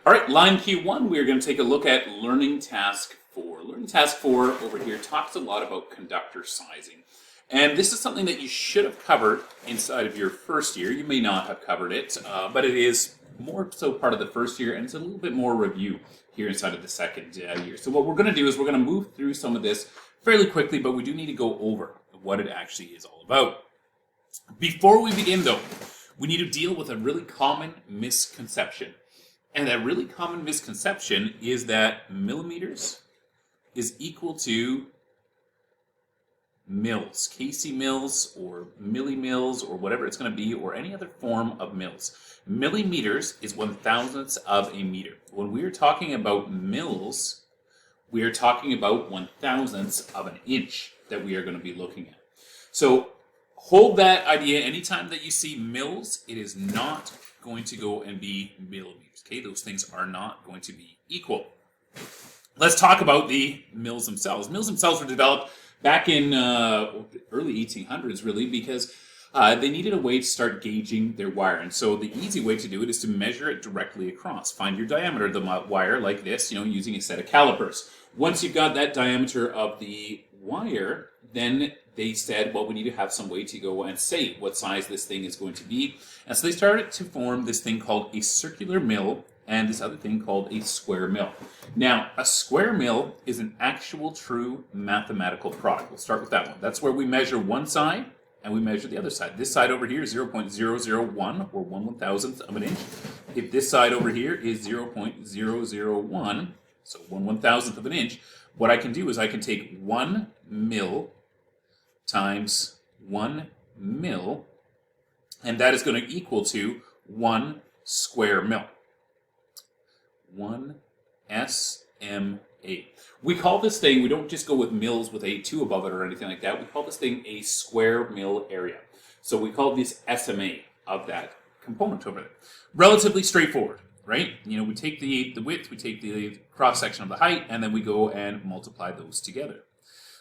All right, line Q1, we're going to take a look at learning task 4. Learning task 4 over here talks a lot about conductor sizing. And this is something that you should have covered inside of your first year. You may not have covered it, but it is more so part of the first year, and it's a little bit more review here inside of the second year. So what we're going to do is we're going to move through some of this fairly quickly, but we do need to go over what it actually is all about. Before we begin, though, we need to deal with a really common misconception. And that really common misconception is that millimeters is equal to mils, kc mils or millimils or whatever it's going to be, or any other form of mils. Millimeters is 1/1000th of a meter. When we are talking about mils, we are talking about 1/1000th of an inch that we are going to be looking at. So hold that idea. Anytime that you see mils, it is not going to go and be millimeters. Okay, those things are not going to be equal. Let's talk about the mils themselves. Mils themselves were developed back in early 1800s, really, because they needed a way to start gauging their wire. And so the easy way to do it is to measure it directly across. Find your diameter of the wire like this, using a set of calipers. Once you've got that diameter of the wire, then they said, well, we need to have some way to go and say what size this thing is going to be. And so they started to form this thing called a circular mill and this other thing called a square mill. Now, a square mill is an actual true mathematical product. We'll start with that one. That's where we measure one side and we measure the other side. This side over here is 0.001 or 1/1000th of an inch. If this side over here is 0.001, so 1/1000th of an inch, what I can do is I can take 1 mil times 1 mil, and that is going to equal to 1 square mil. 1 SMA. We call this thing, we don't just go with mils with a 2 above it or anything like that. We call this thing a square mil area. So we call this SMA of that component over there. Relatively straightforward, right? We take the width, we take the cross section of the height, and then we go and multiply those together.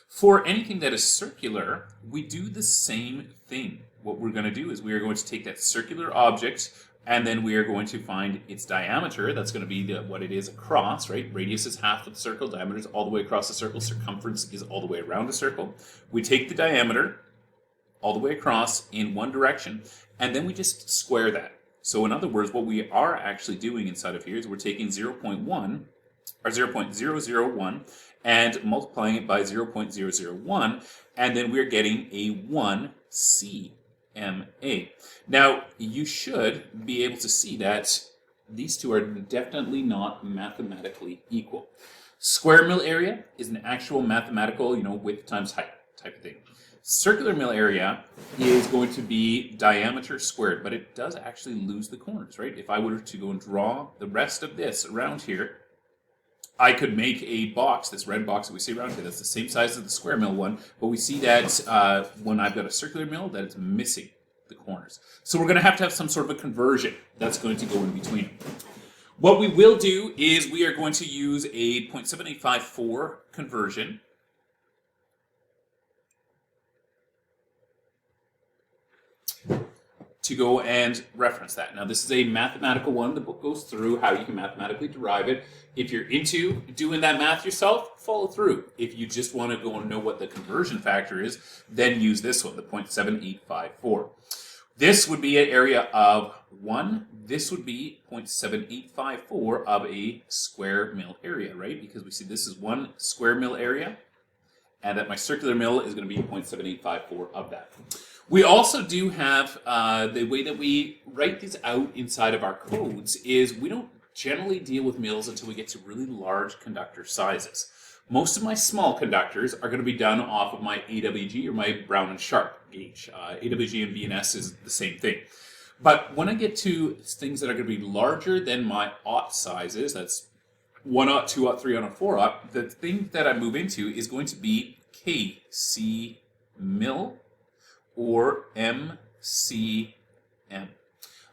For anything that is circular, we do the same thing. What we're going to do is we are going to take that circular object and then we are going to find its diameter. That's going to be what it is across, right? Radius is half of the circle, diameter is all the way across the circle, circumference is all the way around the circle. We take the diameter all the way across in one direction and then we just square that. So in other words, what we are actually doing inside of here is we're taking 0.1 or 0.001 and multiplying it by 0.001, and then we're getting a 1 CMA. Now, you should be able to see that these two are definitely not mathematically equal. Square mill area is an actual mathematical, width times height type of thing. Circular mill area is going to be diameter squared, but it does actually lose the corners, right? If I were to go and draw the rest of this around here, I could make a box, this red box that we see around here, that's the same size as the square mill one, but we see that when I've got a circular mill, that it's missing the corners. So we're going to have some sort of a conversion that's going to go in between. What we will do is we are going to use a 0.7854 conversion. To go and reference that. Now, this is a mathematical one. The book goes through how you can mathematically derive it. If you're into doing that math yourself, follow through. If you just want to go and know what the conversion factor is, then use this one, the 0.7854. This would be an area of 1. This would be 0.7854 of a square mill area, right? Because we see this is 1 square mill area, and that my circular mill is going to be 0.7854 of that. We also do have the way that we write these out inside of our codes is we don't generally deal with mils until we get to really large conductor sizes. Most of my small conductors are going to be done off of my AWG or my Brown and Sharp gauge. AWG and BNS is the same thing. But when I get to things that are going to be larger than my aught sizes, that's 1/0, 2/0, 3/0, 4/0, the thing that I move into is going to be kc mil or MCM.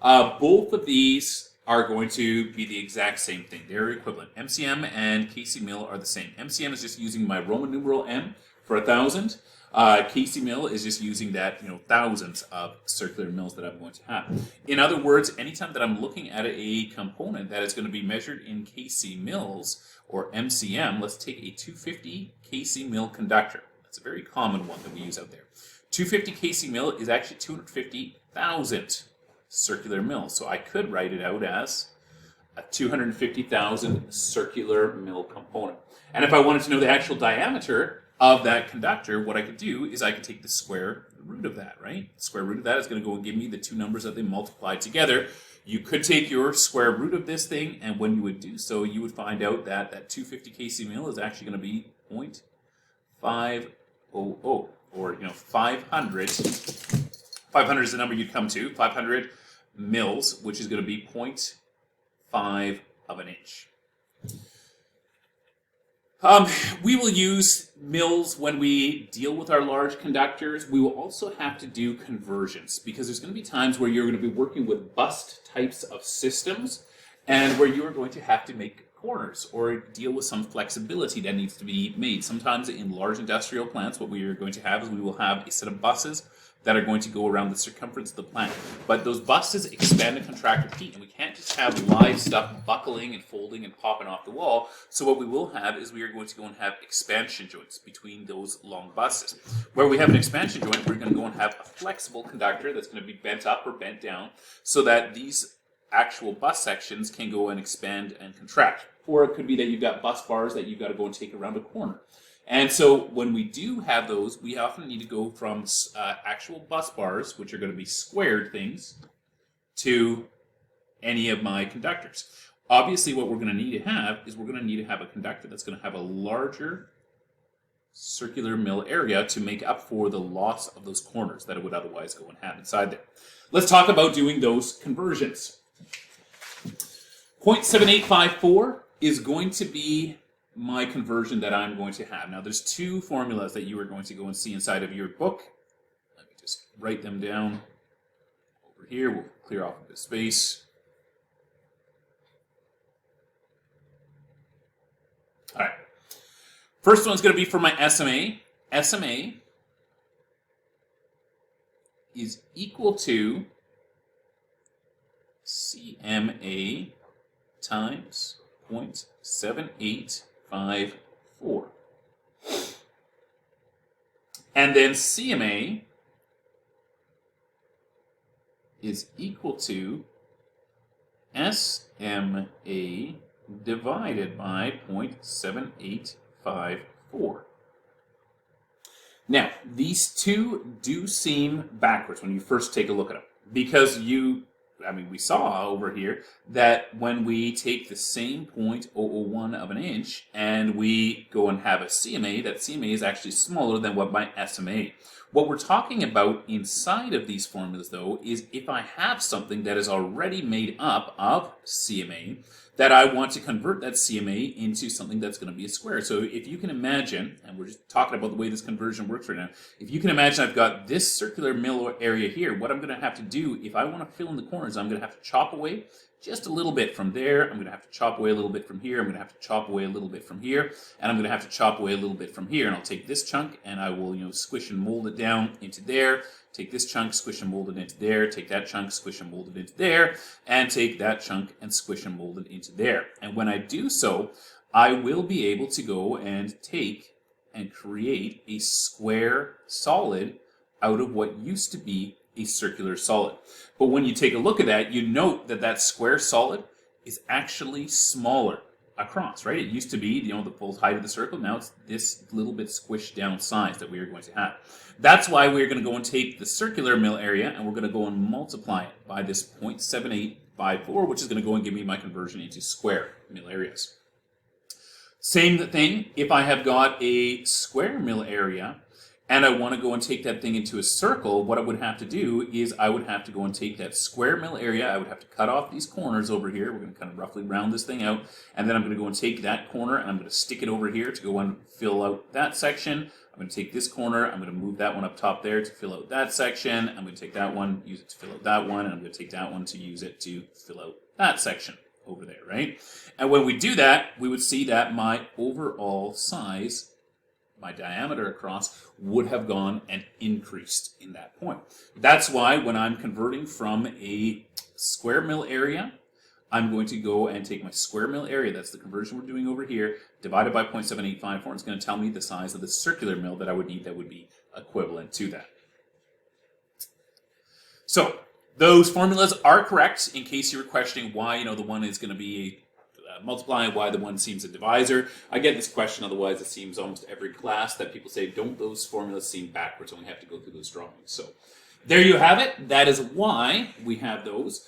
Both of these are going to be the exact same thing. They're equivalent. MCM and kc mil are the same. MCM is just using my Roman numeral M For 1,000, kc mil is just using that, thousands of circular mils that I'm going to have. In other words, anytime that I'm looking at a component that is going to be measured in kc mils or MCM, let's take a 250 kc mil conductor. That's a very common one that we use out there. 250 kc mil is actually 250,000 circular mils. So I could write it out as a 250,000 circular mil component. And if I wanted to know the actual diameter of that conductor, what I could do is I could take the square root of that, right? The square root of that is going to go and give me the two numbers that they multiply together. You could take your square root of this thing, and when you would do so, you would find out that that 250 kc mil is actually going to be 0.500, or 500. 500 is the number you'd come to. 500 mils, which is going to be 0.5 of an inch. We will use mils when we deal with our large conductors. We will also have to do conversions because there's going to be times where you're going to be working with bust types of systems and where you are going to have to make corners or deal with some flexibility that needs to be made. Sometimes in large industrial plants, what we are going to have is we will have a set of buses that are going to go around the circumference of the plant. But those buses expand and contract with heat, and we can't just have live stuff buckling and folding and popping off the wall. So what we will have is we are going to go and have expansion joints between those long buses. Where we have an expansion joint, we're going to go and have a flexible conductor that's going to be bent up or bent down so that these actual bus sections can go and expand and contract. Or it could be that you've got bus bars that you've got to go and take around a corner. And so when we do have those, we often need to go from actual bus bars, which are going to be squared things, to any of my conductors. Obviously, what we're going to need to have is we're going to need to have a conductor that's going to have a larger circular mil area to make up for the loss of those corners that it would otherwise go and have inside there. Let's talk about doing those conversions. 0.7854 is going to be my conversion that I'm going to have. Now, there's two formulas that you are going to go and see inside of your book. Let me just write them down over here. We'll clear off a bit of space. All right. First one's going to be for my SMA. SMA is equal to CMA times 0.7854. And then CMA is equal to SMA divided by 0.7854. Now, these two do seem backwards when you first take a look at them because we saw over here that when we take the same 0.001 of an inch and we go and have a CMA, that CMA is actually smaller than what my SMA. What we're talking about inside of these formulas, though, is if I have something that is already made up of CMA, that I want to convert that CMA into something that's going to be a square. So if you can imagine, and we're just talking about the way this conversion works right now, if you can imagine I've got this circular mil area here, what I'm going to have to do, if I want to fill in the corners, I'm going to have to chop away just a little bit from there. I'm going to have to chop away a little bit from here. I'm going to have to chop away a little bit from here. And I'm going to have to chop away a little bit from here. And I'll take this chunk and I will, squish and mold it down into there. Take this chunk, squish and mold it into there. Take that chunk, squish and mold it into there. And take that chunk and squish and mold it into there. And when I do so, I will be able to go and take and create a square solid out of what used to be a circular solid. But when you take a look at that, you note that that square solid is actually smaller across, right? It used to be, the full height of the circle. Now it's this little bit squished down size that we are going to have. That's why we're going to go and take the circular mil area and we're going to go and multiply it by this 0.7854, which is going to go and give me my conversion into square mil areas. Same thing, if I have got a square mil area and I want to go and take that thing into a circle, what I would have to do is I would have to go and take that square mil area, I would have to cut off these corners over here, we're going to kind of roughly round this thing out, and then I'm going to go and take that corner and I'm going to stick it over here to go and fill out that section. I'm going to take this corner, I'm going to move that one up top there to fill out that section, I'm going to take that one, use it to fill out that one, and I'm going to take that one to use it to fill out that section over there, right? And when we do that, we would see that my overall size my diameter across would have gone and increased in that point. That's why when I'm converting from a square mil area, I'm going to go and take my square mil area, that's the conversion we're doing over here, divided by 0.7854. It's going to tell me the size of the circular mil that I would need that would be equivalent to that. So those formulas are correct in case you were questioning why the one is going to be a multiply and why the one seems a divisor. I get this question otherwise it seems almost every class that people say, don't those formulas seem backwards when we have to go through those drawings? So there you have it. That is why we have those.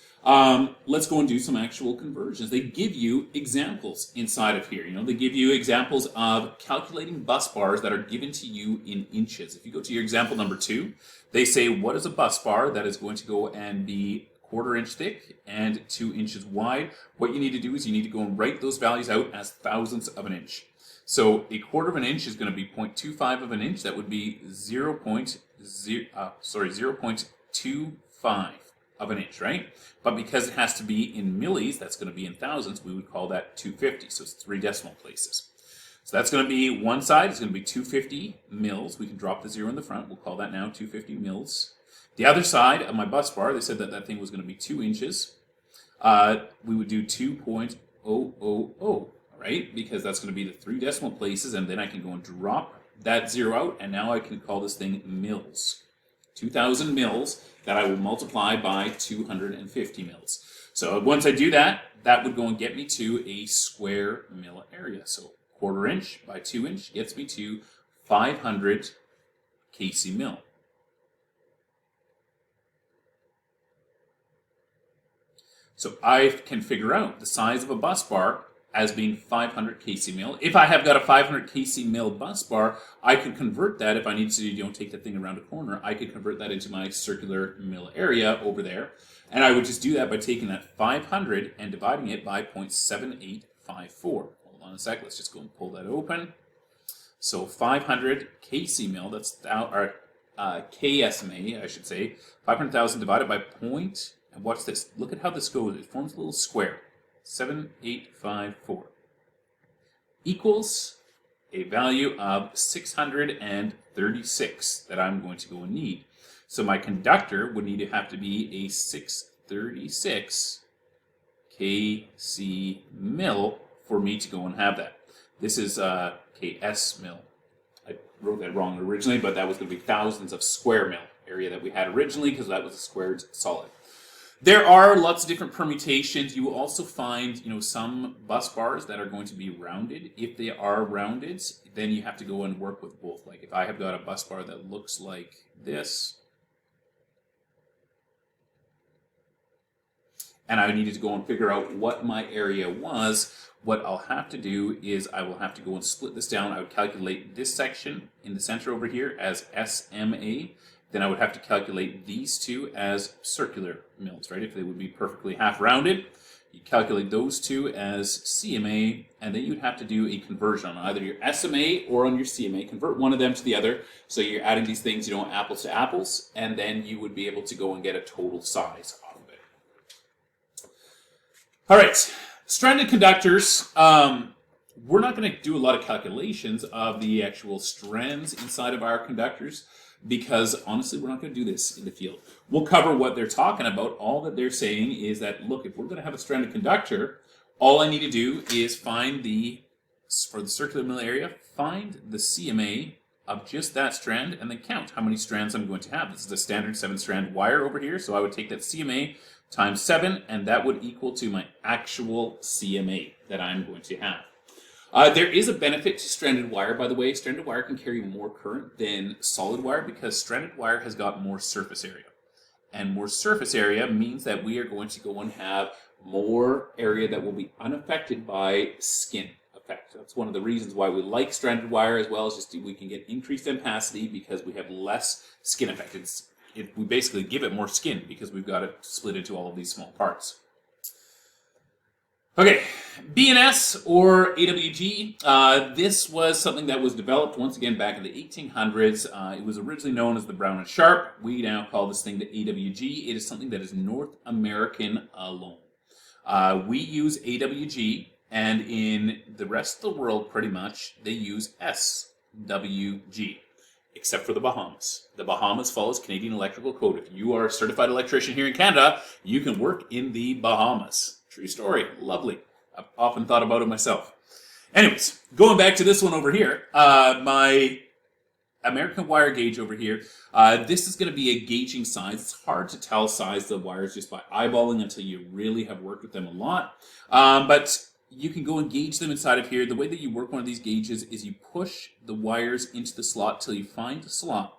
Let's go and do some actual conversions. They give you examples inside of here. They give you examples of calculating bus bars that are given to you in inches. If you go to your example number 2, they say, what is a bus bar that is going to go and be 1/4 inch thick and 2 inches wide? What you need to do is you need to go and write those values out as thousandths of an inch. So 1/4 of an inch is going to be 0.25 of an inch. That would be 0.25 of an inch, right? But because it has to be in millis, that's going to be in thousandths, we would call that 250. So it's 3 decimal places. So that's going to be one side, it's going to be 250 mils. We can drop the 0 in the front. We'll call that now 250 mils. The other side of my bus bar, they said that that thing was going to be 2 inches. We would do 2.000, right? Because that's going to be the 3 decimal places, and then I can go and drop that 0 out, and now I can call this thing mils. 2,000 mils that I will multiply by 250 mils. So once I do that, that would go and get me to a square mil area. So 1/4 inch by 2 inch gets me to 500 kc mil. So I can figure out the size of a bus bar as being 500 kc mil. If I have got a 500 kc mil bus bar, I could convert that, if I need to take the thing around a corner, I could convert that into my circular mil area over there. And I would just do that by taking that 500 and dividing it by 0.7854. Hold on a sec, let's just go and pull that open. So 500 kc mil, that's KSMA, I should say. 500,000 divided by point, and watch this. Look at how this goes. It forms a little square. 7854 equals a value of 636 that I'm going to go and need. So my conductor would need to have to be a 636 kc mil for me to go and have that. This is ks mil. I wrote that wrong originally, but that was going to be thousands of square mil area that we had originally because that was a squared solid. There are lots of different permutations. You will also find, some bus bars that are going to be rounded. If they are rounded, then you have to go and work with both. Like if I have got a bus bar that looks like this, and I needed to go and figure out what my area was, what I'll have to do is I will have to go and split this down. I would calculate this section in the center over here as SMA. Then I would have to calculate these two as circular mils, right? If they would be perfectly half rounded, you calculate those two as CMA, and then you'd have to do a conversion on either your SMA or on your CMA. Convert one of them to the other. So you're adding these things, apples to apples, and then you would be able to go and get a total size off of it. All right, stranded conductors. We're not going to do a lot of calculations of the actual strands inside of our conductors, because honestly, we're not going to do this in the field. We'll cover what they're talking about. All that they're saying is that, look, if we're going to have a stranded conductor, all I need to do is find for the circular mil area, find the CMA of just that strand and then count how many strands I'm going to have. This is a standard 7-strand wire over here, so I would take that CMA times 7, and that would equal to my actual CMA that I'm going to have. There is a benefit to stranded wire, by the way. Stranded wire can carry more current than solid wire because stranded wire has got more surface area. And more surface area means that we are going to go and have more area that will be unaffected by skin effect. That's one of the reasons why we like stranded wire, as well as just we can get increased ampacity because we have less skin effect. We basically give it more skin because we've got it split into all of these small parts. Okay, BNS or AWG, this was something that was developed once again back in the 1800s. It was originally known as the Brown and Sharp. We now call this thing the AWG. It is something that is North American alone. We use AWG, and in the rest of the world, pretty much, they use S AWG, except for the Bahamas. The Bahamas follows Canadian Electrical Code. If you are a certified electrician here in Canada, you can work in the Bahamas. True story. Lovely. I've often thought about it myself. Anyways, going back to this one over here, my American wire gauge over here. This is going to be a gauging size. It's hard to tell size of wires just by eyeballing until you really have worked with them a lot. But you can go and gauge them inside of here. The way that you work one of these gauges is you push the wires into the slot till you find a slot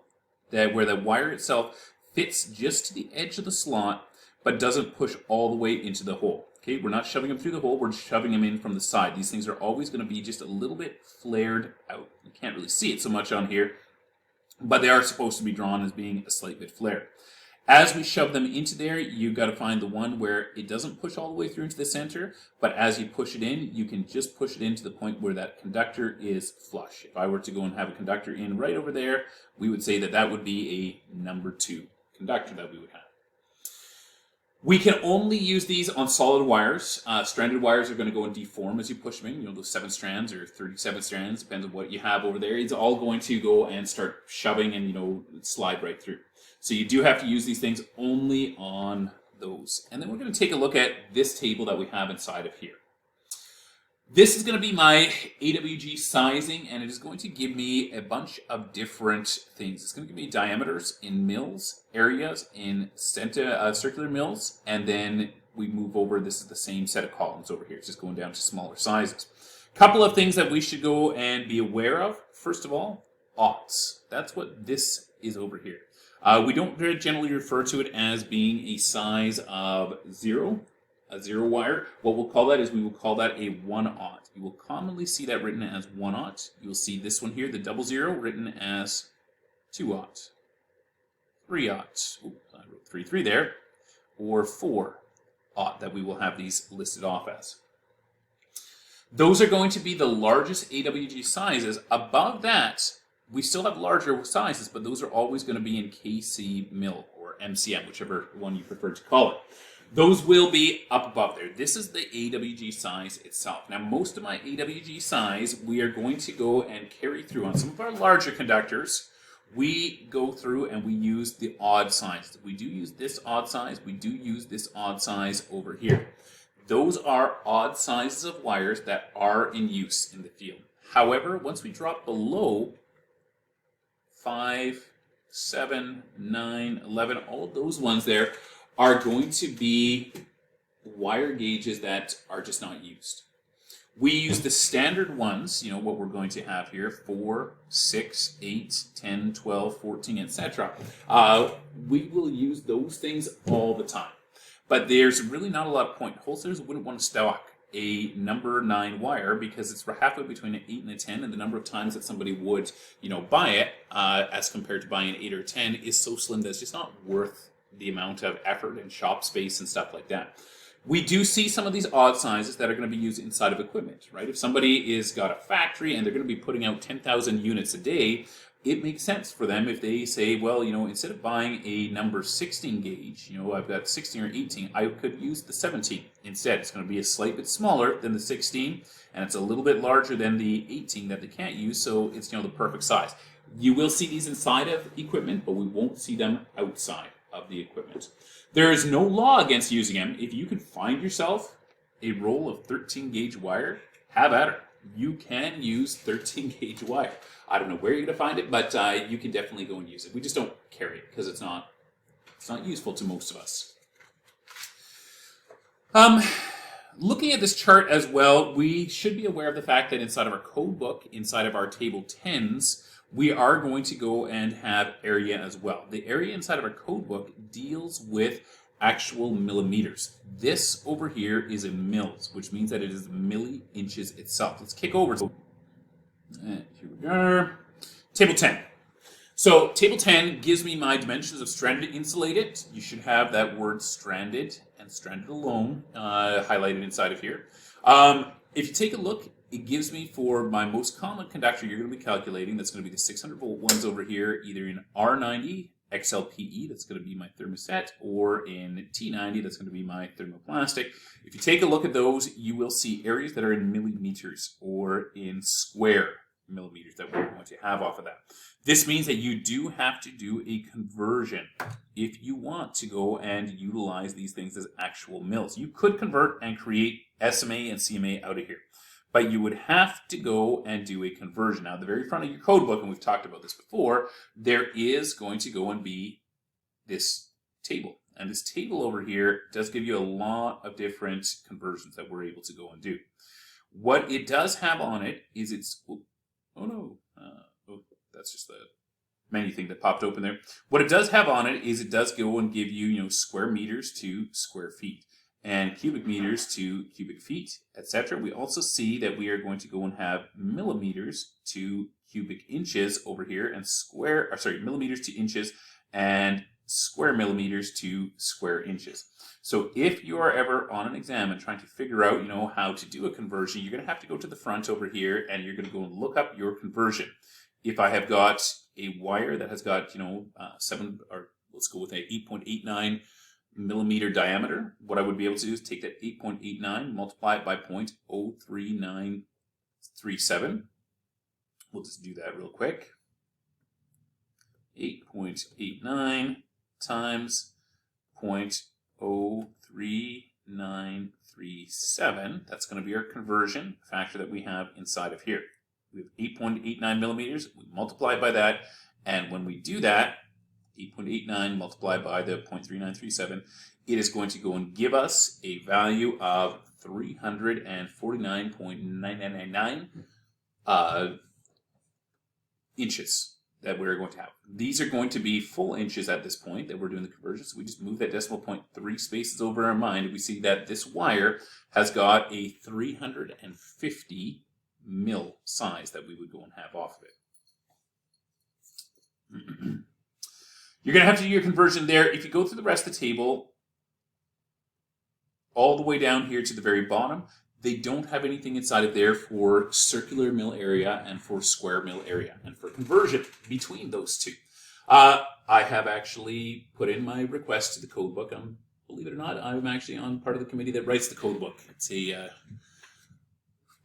where the wire itself fits just to the edge of the slot, but doesn't push all the way into the hole. Okay, we're not shoving them through the hole, we're shoving them in from the side. These things are always going to be just a little bit flared out. You can't really see it so much on here, but they are supposed to be drawn as being a slight bit flared. As we shove them into there, you've got to find the one where it doesn't push all the way through into the center, but as you push it in, you can just push it in to the point where that conductor is flush. If I were to go and have a conductor in right over there, we would say that that would be a number 2 conductor that we would have. We can only use these on solid wires. Stranded wires are going to go and deform as you push them in. You know, those 7 strands or 37 strands, depends on what you have over there. It's all going to go and start shoving and, you know, slide right through. So you do have to use these things only on those. And then we're going to take a look at this table that we have inside of here. This is going to be my AWG sizing, and it is going to give me a bunch of different things. It's going to give me diameters in mils, areas in circular mils, and then we move over. This is the same set of columns over here. It's just going down to smaller sizes. Couple of things that we should go and be aware of. First of all, aughts. That's what this is over here. We don't very generally refer to it as being a size of 0. A 0 wire. What we'll call that is we will call that a 1/0. You will commonly see that written as 1/0. You will see this one here, the 00, written as 2/0, 3/0. Ooh, I wrote 3 there, or 4/0 that we will have these listed off as. Those are going to be the largest AWG sizes. Above that, we still have larger sizes, but those are always going to be in KC mil or MCM, whichever one you prefer to call it. Those will be up above there. This is the AWG size itself. Now, most of my AWG size, we are going to go and carry through on some of our larger conductors. We go through and we use the odd size. We do use this odd size. We do use this odd size over here. Those are odd sizes of wires that are in use in the field. However, once we drop below 5, 7, 9, 11, all those ones there are going to be wire gauges that are just not used. We use the standard ones, you know, what we're going to have here, 4, 6, 8, 10, 12, 14, etc. We will use those things all the time. But there's really not a lot of point. Wholesalers wouldn't want to stock a number 9 wire because it's halfway between an 8 and a 10, and the number of times that somebody would, you know, buy it as compared to buying an 8 or 10 is so slim that it's just not worth the amount of effort and shop space and stuff like that. We do see some of these odd sizes that are going to be used inside of equipment, right? If somebody is got a factory and they're going to be putting out 10,000 units a day, it makes sense for them if they say, well, you know, instead of buying a number 16 gauge, you know, I've got 16 or 18, I could use the 17 instead. It's going to be a slight bit smaller than the 16, and it's a little bit larger than the 18 that they can't use, so it's, you know, the perfect size. You will see these inside of equipment, but we won't see them outside of the equipment. There is no law against using them. If you can find yourself a roll of 13 gauge wire, have at it. You can use 13 gauge wire. I don't know where you're going to find it, but you can definitely go and use it. We just don't carry it because it's not useful to most of us. Looking at this chart as well, we should be aware of the fact that inside of our code book, inside of our table 10s, we are going to go and have area as well. The area inside of our code book deals with actual millimeters. This over here is in mils, which means that it is milli inches itself. Let's kick over. Here we go. Table 10. So table 10 gives me my dimensions of stranded insulated. You should have that word stranded and stranded alone highlighted inside of here. If you take a look, it gives me for my most common conductor you're going to be calculating, that's going to be the 600 volt ones over here, either in R90 XLPE, that's going to be my thermoset, or in T90, that's going to be my thermoplastic. If you take a look at those, you will see areas that are in millimeters or in square millimeters that we're going to have off of that. This means that you do have to do a conversion if you want to go and utilize these things as actual mils. You could convert and create SMA and CMA out of here, but you would have to go and do a conversion. Now, at the very front of your code book, and we've talked about this before, there is going to go and be this table. And this table over here does give you a lot of different conversions that we're able to go and do. What it does have on it is that's just the menu thing that popped open there. What it does have on it is it does go and give you, square meters to square feet, and cubic meters to cubic feet, etc. We also see that we are going to go and have millimeters to cubic inches over here, and millimeters to inches, and square millimeters to square inches. So if you are ever on an exam and trying to figure out, how to do a conversion, you're going to have to go to the front over here and you're going to go and look up your conversion. If I have got a wire that has got, let's go with a 8.89 millimeter diameter, what I would be able to do is take that 8.89, multiply it by 0.03937. We'll just do that real quick. 8.89 times 0.03937. That's going to be our conversion factor that we have inside of here. We have 8.89 millimeters. We multiply it by that, and when we do that, 8.89 multiplied by the 0.3937, it is going to go and give us a value of 349.9999 inches that we're going to have. These are going to be full inches at this point that we're doing the conversion. So we just move that decimal point 3 spaces over in our mind, and we see that this wire has got a 350 mil size that we would go and have off of it. You're going to have to do your conversion there. If you go through the rest of the table, all the way down here to the very bottom, they don't have anything inside of there for circular mil area and for square mil area, and for conversion between those two. I have actually put in my request to the code book. Believe it or not, I'm actually on part of the committee that writes the code book. It's a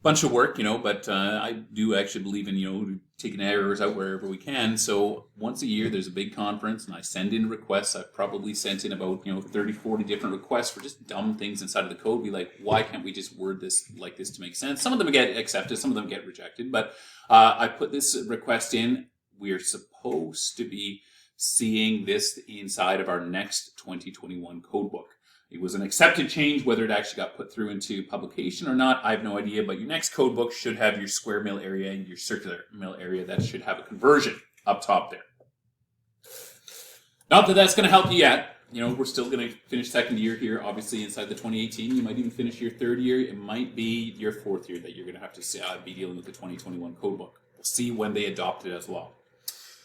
bunch of work, but I do actually believe in, taking errors out wherever we can. So once a year, there's a big conference, and I send in requests. I've probably sent in about, 30, 40 different requests for just dumb things inside of the code. Be like, why can't we just word this like this to make sense? Some of them get accepted, some of them get rejected, but I put this request in. We are supposed to be seeing this inside of our next 2021 code book. It was an accepted change. Whether it actually got put through into publication or not, I have no idea. But your next code book should have your square mil area and your circular mil area. That should have a conversion up top there. Not that that's going to help you yet. We're still going to finish second year here, obviously, inside the 2018. You might even finish your third year. It might be your fourth year that you're going to have to be dealing with the 2021 code book. We'll see when they adopt it as well.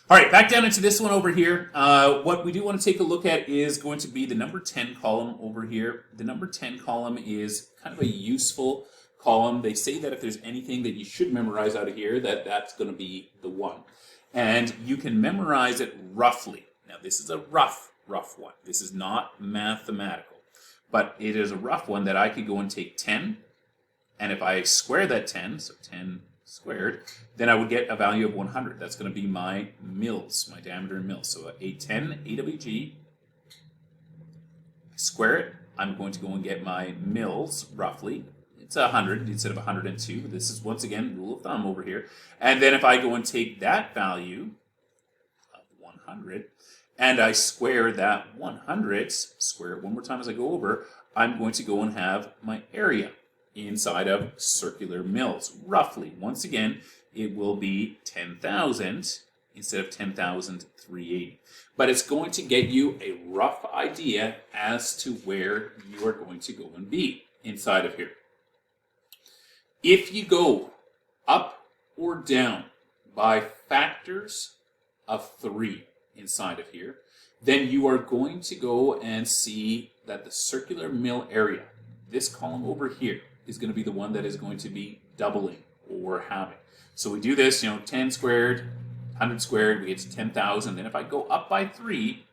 All right, back down into this one over here. What we do want to take a look at is going to be the number 10 column over here. The number 10 column is kind of a useful column. They say that if there's anything that you should memorize out of here, that's going to be the one. And you can memorize it roughly. Now, this is a rough one. This is not mathematical. But it is a rough one that I could go and take 10. And if I square that 10, so 10 squared, then I would get a value of 100. That's going to be my mils, my diameter in mils. So a 10 AWG, square it, I'm going to go and get my mils, roughly. It's 100 instead of 102. This is, once again, rule of thumb over here. And then if I go and take that value of 100, and I square that 100, square it one more time as I go over, I'm going to go and have my area inside of circular mils, roughly. Once again, it will be 10,000 instead of 10,380. But it's going to get you a rough idea as to where you are going to go and be inside of here. If you go up or down by factors of 3 inside of here, then you are going to go and see that the circular mil area, this column over here, is going to be the one that is going to be doubling or halving. So we do this, 10 squared, 100 squared, we get to 10,000. Then if I go up by 3,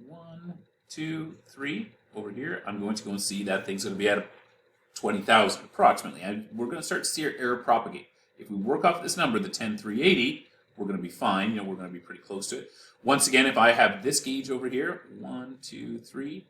1, 2, 3, over here, I'm going to go and see that thing's going to be at 20,000 approximately. And we're going to start to see our error propagate. If we work off this number, the 10380, we're going to be fine. We're going to be pretty close to it. Once again, if I have this gauge over here, 1, 2, 3,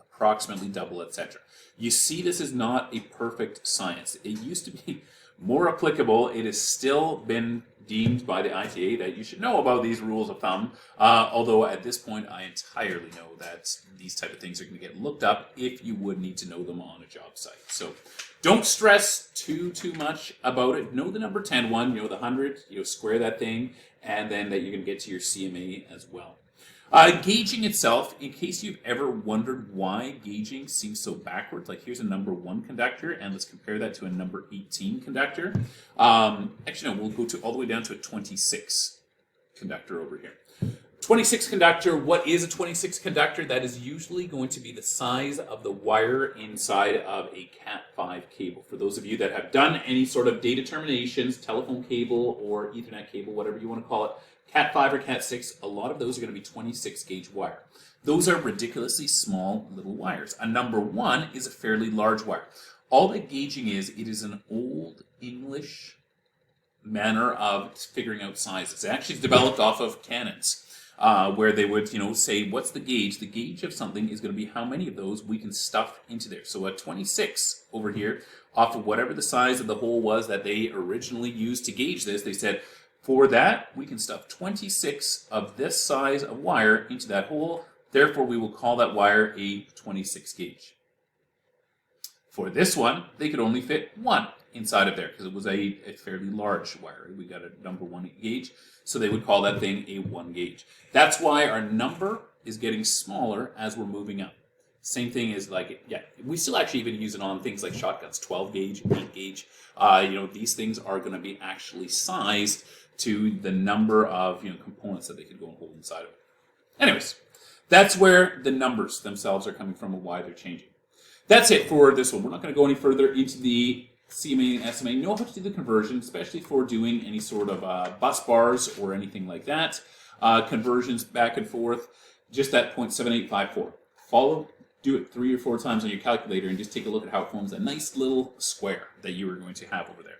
approximately double, etc. You see, this is not a perfect science. It used to be more applicable. It has still been deemed by the ITA that you should know about these rules of thumb, although at this point I entirely know that these type of things are going to get looked up if you would need to know them on a job site. So don't stress too much about it. Know the number 10 one, the 100, square that thing, and then that you're going to get to your CMA as well. Gauging itself, in case you've ever wondered why gauging seems so backwards, like here's a number 1 conductor, and let's compare that to a number 18 conductor. Actually, no, we'll go all the way down to a 26 conductor over here. 26 conductor, what is a 26 conductor? That is usually going to be the size of the wire inside of a Cat5 cable. For those of you that have done any sort of data terminations, telephone cable or Ethernet cable, whatever you want to call it, Cat5 or Cat6, a lot of those are going to be 26 gauge wire. Those are ridiculously small little wires. A number 1 is a fairly large wire. All that gauging is, it is an old English manner of figuring out sizes. It actually is developed off of cannons, where they would, say, what's the gauge? The gauge of something is going to be how many of those we can stuff into there. So a 26 over here, off of whatever the size of the hole was that they originally used to gauge this, they said, for that, we can stuff 26 of this size of wire into that hole. Therefore, we will call that wire a 26 gauge. For this one, they could only fit 1 inside of there because it was a fairly large wire. We got a number 1 gauge, so they would call that thing a 1 gauge. That's why our number is getting smaller as we're moving up. Same thing is we still actually even use it on things like shotguns, 12 gauge, 8 gauge. These things are going to be actually sized to the number of components that they could go and hold inside of it. Anyways, that's where the numbers themselves are coming from and why they're changing. That's it for this one. We're not going to go any further into the CMA and SMA. Know how to do the conversion, especially for doing any sort of bus bars or anything like that. Conversions back and forth, just that 0.7854. Do it 3 or 4 times on your calculator and just take a look at how it forms a nice little square that you are going to have over there.